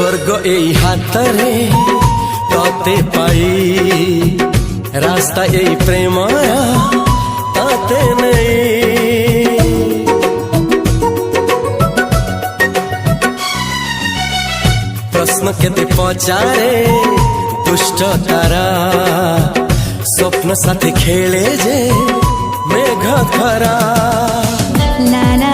स्वर्ग एई हातरे तते पाई रास्ता एई प्रेमया ताते नहीं। प्रश्न केते पचारे दुष्ट तारा स्वप्न साथी खेले जे मेघ खरा। ला ला